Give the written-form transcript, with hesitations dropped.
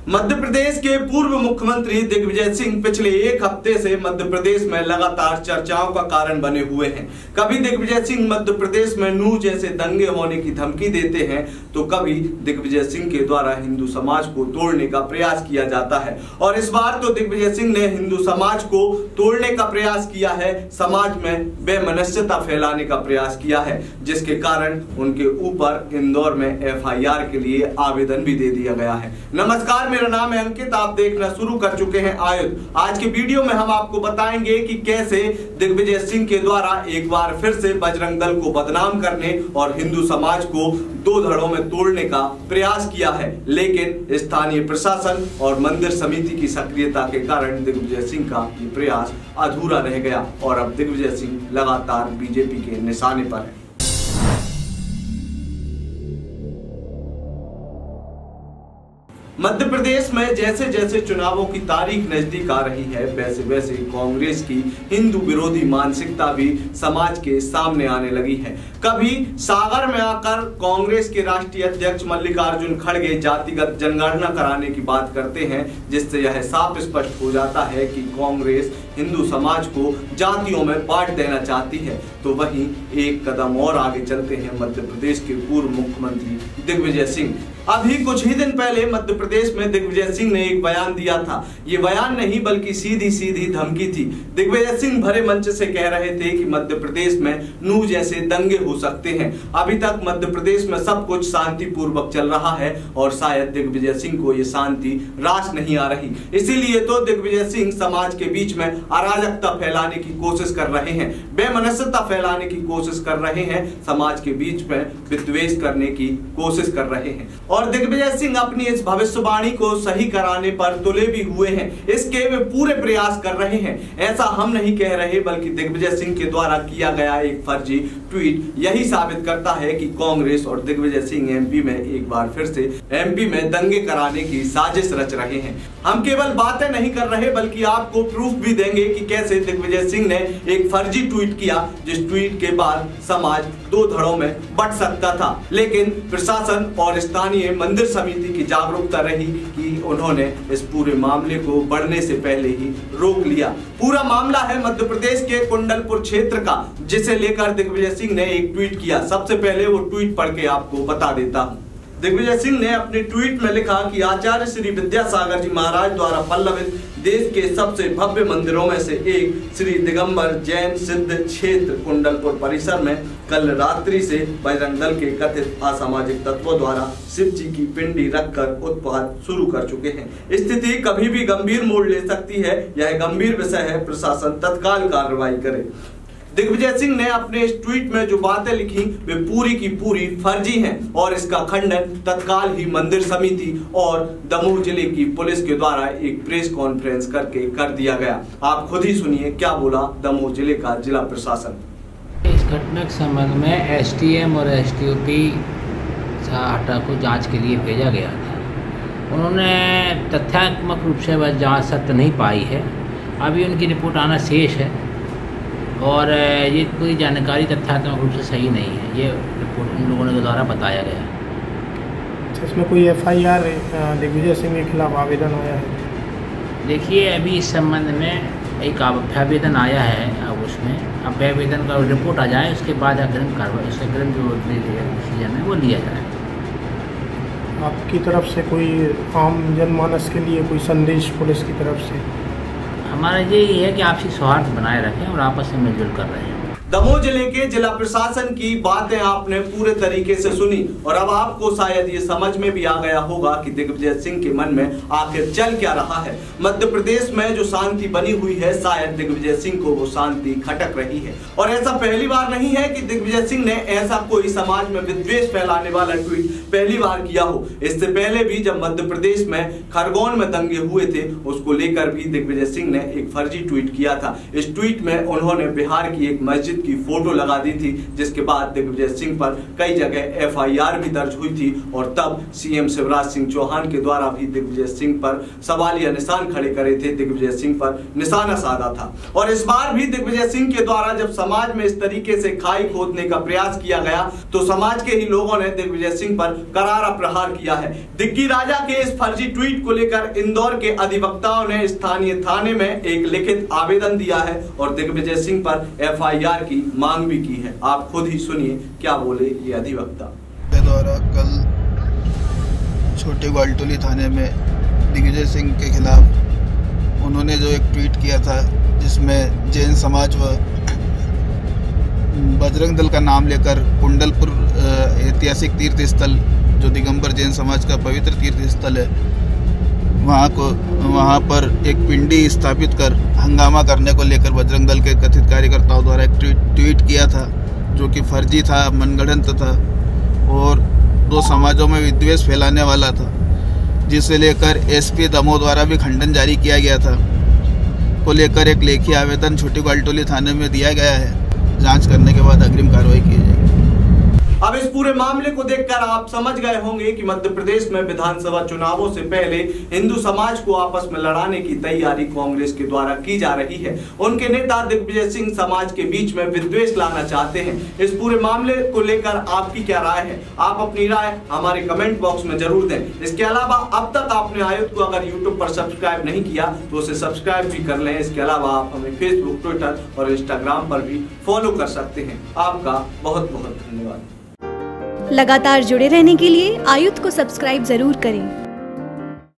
मध्य प्रदेश के पूर्व मुख्यमंत्री दिग्विजय सिंह पिछले एक हफ्ते से मध्य प्रदेश में लगातार चर्चाओं का कारण बने हुए हैं। कभी दिग्विजय सिंह मध्य प्रदेश में नूह जैसे दंगे होने की धमकी देते हैं, तो कभी दिग्विजय सिंह के द्वारा हिंदू समाज को तोड़ने का प्रयास किया जाता है। और इस बार तो दिग्विजय सिंह ने हिंदू समाज को तोड़ने का प्रयास किया है, समाज में बेमनस्यता फैलाने का प्रयास किया है, जिसके कारण उनके ऊपर इंदौर में FIR के लिए आवेदन भी दे दिया गया है। नमस्कार, मेरा नाम है अंकित, आप देखना शुरू कर चुके हैं आयुध। आज के वीडियो में हम आपको बताएंगे कि कैसे दिग्विजय सिंह के द्वारा एक बार फिर से बजरंग दल को बदनाम करने और हिंदू समाज को दो धड़ों में तोड़ने का प्रयास किया है, लेकिन स्थानीय प्रशासन और मंदिर समिति की सक्रियता के कारण दिग्विजय सिंह का ये प्रयास अधूरा रह गया और अब दिग्विजय सिंह लगातार बीजेपी के निशाने पर है। मध्य प्रदेश में जैसे जैसे चुनावों की तारीख नजदीक आ रही है, वैसे वैसे कांग्रेस की हिंदू विरोधी मानसिकता भी समाज के सामने आने लगी है। कभी सागर में आकर कांग्रेस के राष्ट्रीय अध्यक्ष मल्लिकार्जुन खड़गे जातिगत जनगणना कराने की बात करते हैं, जिससे यह साफ स्पष्ट हो जाता है कि कांग्रेस हिंदू समाज को जातियों में बांट देना चाहती है। तो वहीं एक कदम और आगे चलते हैं मध्य प्रदेश के पूर्व मुख्यमंत्री दिग्विजय सिंह। अभी कुछ ही दिन पहले मध्य प्रदेश में दिग्विजय सिंह ने एक बयान दिया था। ये बयान नहीं बल्कि सीधी सीधी धमकी थी। दिग्विजय सिंह भरे मंच से कह रहे थे कि मध्य प्रदेश में नूह जैसे दंगे हो सकते हैं। अभी तक मध्य प्रदेश में सब कुछ शांतिपूर्वक चल रहा है और शायद दिग्विजय सिंह को ये शांति रास नहीं आ रही, इसीलिए तो दिग्विजय सिंह समाज के बीच में अराजकता फैलाने की कोशिश कर रहे हैं, बेमनस्यता फैलाने की कोशिश कर रहे हैं, समाज के बीच में विद्वेष करने की कोशिश कर रहे हैं। और दिग्विजय सिंह अपनी इस भविष्यवाणी को सही कराने पर तुले भी हुए हैं, इसके वे पूरे प्रयास कर रहे हैं। ऐसा हम नहीं कह रहे, बल्कि दिग्विजय सिंह के द्वारा किया गया एक फर्जी ट्वीट यही साबित करता है कि कांग्रेस और दिग्विजय सिंह MP में एक बार फिर से MP में दंगे कराने की साजिश रच रहे हैं। हम केवल बातें नहीं कर रहे, बल्कि आपको प्रूफ भी देंगे कि कैसे दिग्विजय सिंह ने एक फर्जी ट्वीट किया, जिस ट्वीट के बाद समाज दो धड़ों में बंट सकता था। लेकिन प्रशासन और स्थानीय मंदिर समिति की जागरूकता रही कि उन्होंने इस पूरे मामले को बढ़ने से पहले ही रोक लिया। पूरा मामला है मध्य प्रदेश के कुंडलपुर क्षेत्र का, जिसे लेकर दिग्विजय सिंह ने एक ट्वीट किया। सबसे पहले वो ट्वीट पढ़ के आपको बता देता हूं। दिग्विजय सिंह ने अपने ट्वीट में लिखा कि आचार्य श्री विद्यासागर जी महाराज द्वारा पल्लवित देश के सबसे भव्य मंदिरों में से एक श्री दिगंबर जैन सिद्ध क्षेत्र कुंडलपुर परिसर में कल रात्रि से बजरंग दल के कथित असामाजिक तत्वों द्वारा शिव जी की पिंडी रखकर उत्पात शुरू कर चुके हैं। स्थिति कभी भी गंभीर मोड़ ले सकती है, यह गंभीर विषय है, प्रशासन तत्काल कार्रवाई करे। दिग्विजय सिंह ने अपने इस ट्वीट में जो बातें लिखी वे पूरी की पूरी फर्जी हैं और इसका खंडन तत्काल ही मंदिर समिति और दमोह जिले की पुलिस के द्वारा एक प्रेस कॉन्फ्रेंस करके कर दिया गया। आप खुद ही सुनिए क्या बोला दमोह जिले का जिला प्रशासन। इस घटना के संबंध में STM और STOP साहटा को जांच के लिए भेजा गया था। उन्होंने तथ्यात्मक रूप से वह जांच सत्य नहीं पाई है। अभी उनकी रिपोर्ट आना शेष है और ये पूरी जानकारी तथ्यात्मक रूप से सही नहीं है, ये रिपोर्ट उन लोगों के द्वारा बताया गया। इसमें कोई FIR दिग्विजय सिंह के खिलाफ आवेदन आया है? देखिए, अभी इस संबंध में एक अभ्यावेदन आया है। अब उसमें अभ्यावेदन का रिपोर्ट आ जाए, उसके बाद अग्रिम कार्रवाई, उससे अग्रिम जो डिसीजन है वो लिया जाए। आपकी तरफ से कोई आम जनमानस के लिए कोई संदेश पुलिस की तरफ से? हमारा यही है कि आपसी सौहार्द बनाए रखें और आपस में मिलजुल कर रहे हैं। दमोह जिले के जिला प्रशासन की बातें आपने पूरे तरीके से सुनी और अब आपको शायद ये समझ में भी आ गया होगा कि दिग्विजय सिंह के मन में आखिर चल क्या रहा है। मध्य प्रदेश में जो शांति बनी हुई है, शायद दिग्विजय सिंह को वो शांति खटक रही है। और ऐसा पहली बार नहीं है कि दिग्विजय सिंह ने ऐसा कोई समाज में विद्वेष फैलाने वाला ट्वीट पहली बार किया हो। इससे पहले भी जब मध्य प्रदेश में खरगोन में दंगे हुए थे, उसको लेकर भी दिग्विजय सिंह ने एक फर्जी ट्वीट किया था। इस ट्वीट में उन्होंने बिहार की एक मस्जिद की फोटो लगा दी थी, जिसके बाद दिग्विजय सिंह पर कई जगह FIR भी दर्ज हुई थी और तब CM शिवराज सिंह चौहान के द्वारा भी दिग्विजय सिंह पर सवालिया निशान खड़े करे थे, दिग्विजय सिंह पर निशाना साधा था। और इस बार भी दिग्विजय सिंह के द्वारा जब समाज में इस तरीके से खाई खोदने का प्रयास किया गया तो समाज के ही लोगों ने दिग्विजय सिंह पर करारा प्रहार किया है। दिग्गी राजा के इस फर्जी ट्वीट को लेकर इंदौर के अधिवक्ताओं ने स्थानीय थाने में एक लिखित आवेदन दिया है और दिग्विजय सिंह पर FIR की मांग भी की है। आप खुद ही सुनिए क्या बोले ये अधिवक्ता। द्वारा कल छोटे ग्वालटोली थाने में दिग्विजय सिंह के खिलाफ उन्होंने जो एक ट्वीट किया था जिसमें जैन समाज व बजरंग दल का नाम लेकर कुंडलपुर ऐतिहासिक तीर्थ स्थल जो दिगंबर जैन समाज का पवित्र तीर्थ स्थल है वहाँ पर एक पिंडी स्थापित कर हंगामा करने को लेकर बजरंग दल के कथित कार्यकर्ताओं द्वारा एक ट्वीट किया था जो कि फर्जी था, मनगढ़ंत था और दो समाजों में विद्वेष फैलाने वाला था, जिसे लेकर SP दमोह द्वारा भी खंडन जारी किया गया था को लेकर एक लेखी आवेदन छोटी ग्वालटोली थाने में दिया गया है। जांच करने के बाद अग्रिम कार्रवाई की जाएगी। अब इस पूरे मामले को देखकर आप समझ गए होंगे कि मध्य प्रदेश में विधानसभा चुनावों से पहले हिंदू समाज को आपस में लड़ाने की तैयारी कांग्रेस के द्वारा की जा रही है। उनके नेता दिग्विजय सिंह समाज के बीच में विद्वेष लाना चाहते हैं। इस पूरे मामले को लेकर आपकी क्या राय है? आप अपनी राय हमारे कमेंट बॉक्स में जरूर दें। इसके अलावा अब तक आपने आयुध को अगर यूट्यूब पर सब्सक्राइब नहीं किया तो उसे सब्सक्राइब भी कर लें। इसके अलावा आप हमें फेसबुक, ट्विटर और इंस्टाग्राम पर भी फॉलो कर सकते हैं। आपका बहुत बहुत धन्यवाद। लगातार जुड़े रहने के लिए आयुध को सब्सक्राइब जरूर करें।